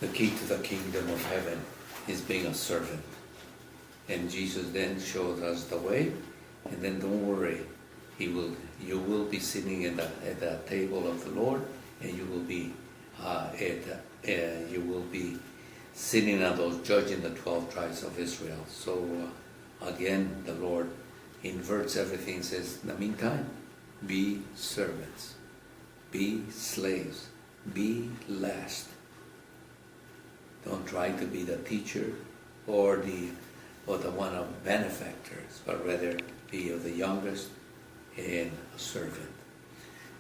the key to the kingdom of heaven is being a servant. And Jesus then shows us the way, and then don't worry, you will be sitting at the table of the Lord, and you will be sitting at those judging the 12 tribes of Israel. So again, the Lord inverts everything, says, in the meantime, be servants, be slaves, be last. Don't try to be the teacher or the one of benefactors, but rather be of the youngest and a servant.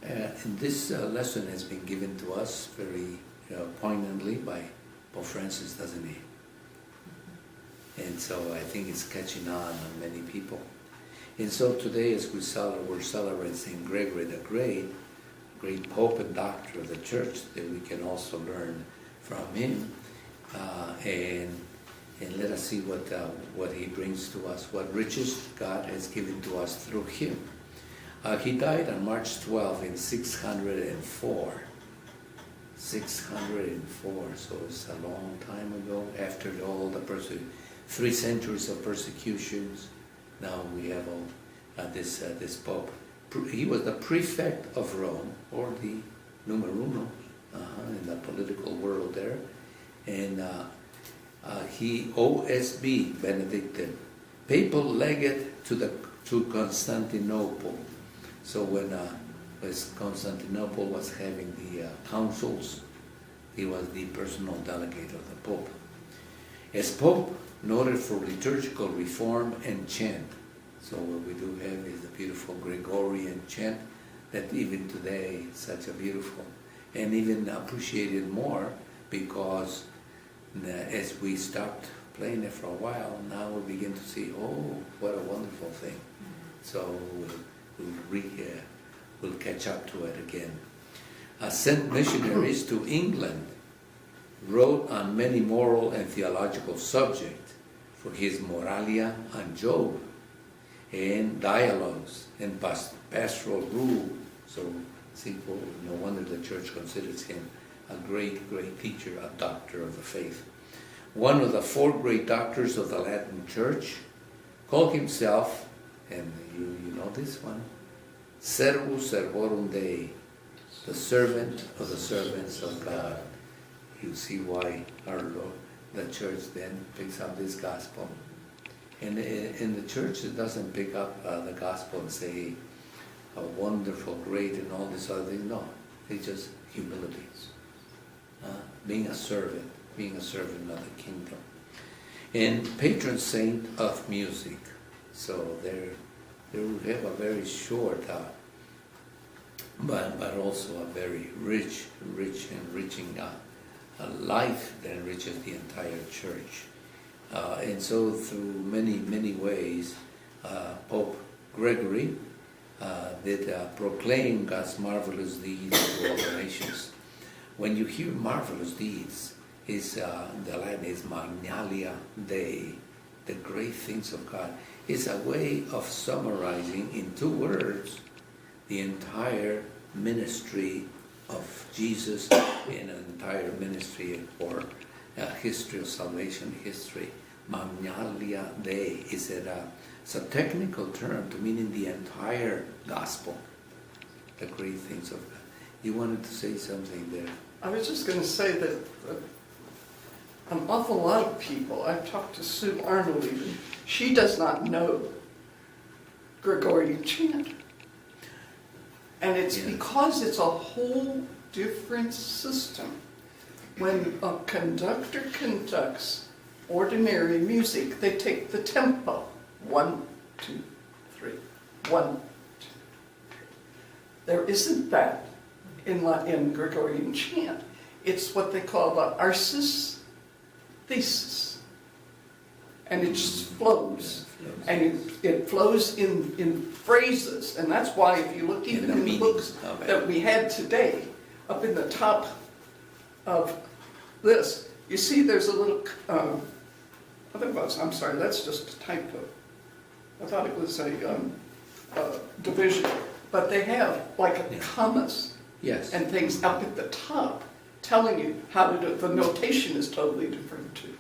And this lesson has been given to us very poignantly by Pope Francis, doesn't he? And so I think it's catching on many people. And so today, as we're celebrating St. Gregory the Great Pope and Doctor of the Church, that we can also learn from him, and let us see what he brings to us, what riches God has given to us through him. He died on March 12 in 604. 604, so it's a long time ago, after all the 3 centuries of persecutions. Now we have all this Pope. He was the prefect of Rome, or the numero uno in the political world there. And he, OSB, Benedictine, papal legate to Constantinople. So when Constantinople was having the councils, he was the personal delegate of the Pope. As Pope, noted for liturgical reform and chant. So what we do have is the beautiful Gregorian chant that even today is such a beautiful, and even appreciated more because as we stopped playing it for a while, now we begin to see, oh, what a wonderful thing. So we'll catch up to it again. Sent missionaries to England, wrote on many moral and theological subjects for his Moralia on Job, and dialogues and pastoral rule. So simple, no wonder the church considers him a great, great teacher, a doctor of the faith. One of the 4 great doctors of the Latin Church, called himself, and you know this one, Servus Servorum Dei, the servant of the servants of God. You see why our Lord, the church then picks up this gospel. And in the church, it doesn't pick up the gospel and say, a wonderful, great, and all this other thing. No, it's just humility. Being a servant of the kingdom. And patron saint of music. So there we have a very short, but also a very rich enriching a life that enriches the entire church. And so through many ways, Pope Gregory did proclaim God's marvelous deeds to all the nations. When you hear marvelous deeds, the Latin is Magnalia Dei, the great things of God. It's a way of summarizing in 2 words the entire ministry of Jesus in an entire ministry or history of salvation history. Magnalia Dei it's a technical term to meaning the entire gospel, the great things of God. You wanted to say something there? I was just going to say that an awful lot of people, I've talked to Sue Arnold even, she does not know Gregorian chant. And it's because it's a whole different system. When a conductor conducts ordinary music, they take the tempo. 1, 2, 3. 1, 2, 3. There isn't that in Gregorian chant. It's what they call the arsis thesis. And it just flows. And it flows in phrases. And that's why if you look even in the books that we had today, up in the top of this, you see there's a little, I'm sorry, that's just a typo. I thought it was a division. But they have like a commas Yes. and things up at the top. telling you how to do it. The notation is totally different too.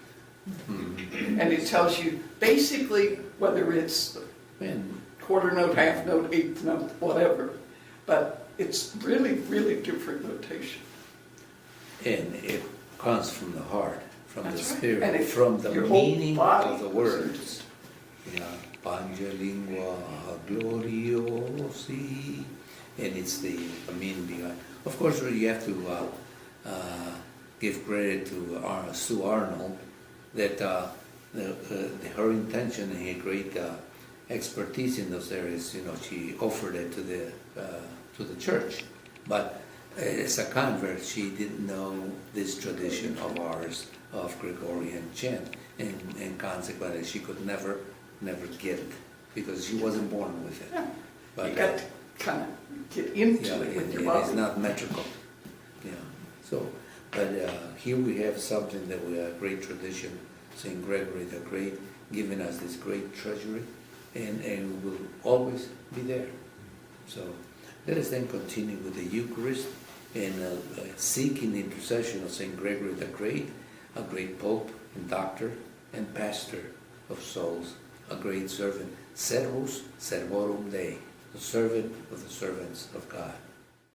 And it tells you basically whether it's And quarter note, half note, eighth note, whatever. But it's really, really different notation. it comes from the heart, from the That's right. spirit, And it- from the your whole meaning body of the words. Yeah, Pange lingua gloriosi, and it's the meaning behind. Of course, you have to give credit to Sue Arnold that her intention and her great expertise in those areas. You know, she offered it to the church, but as a convert, she didn't know this tradition of ours of Gregorian chant, and consequently, she could never get it because she wasn't born with it. Yeah. But You got to kind of get into yeah, it with your it's body. not metrical. Yeah. So, but here we have something that we have a great tradition. Saint Gregory the Great giving us this great treasury, and will always be there. So let us then continue with the Eucharist and seeking the intercession of Saint Gregory the Great, a great pope and doctor and pastor of souls, a great servant, servus servorum Dei, the servant of the servants of God.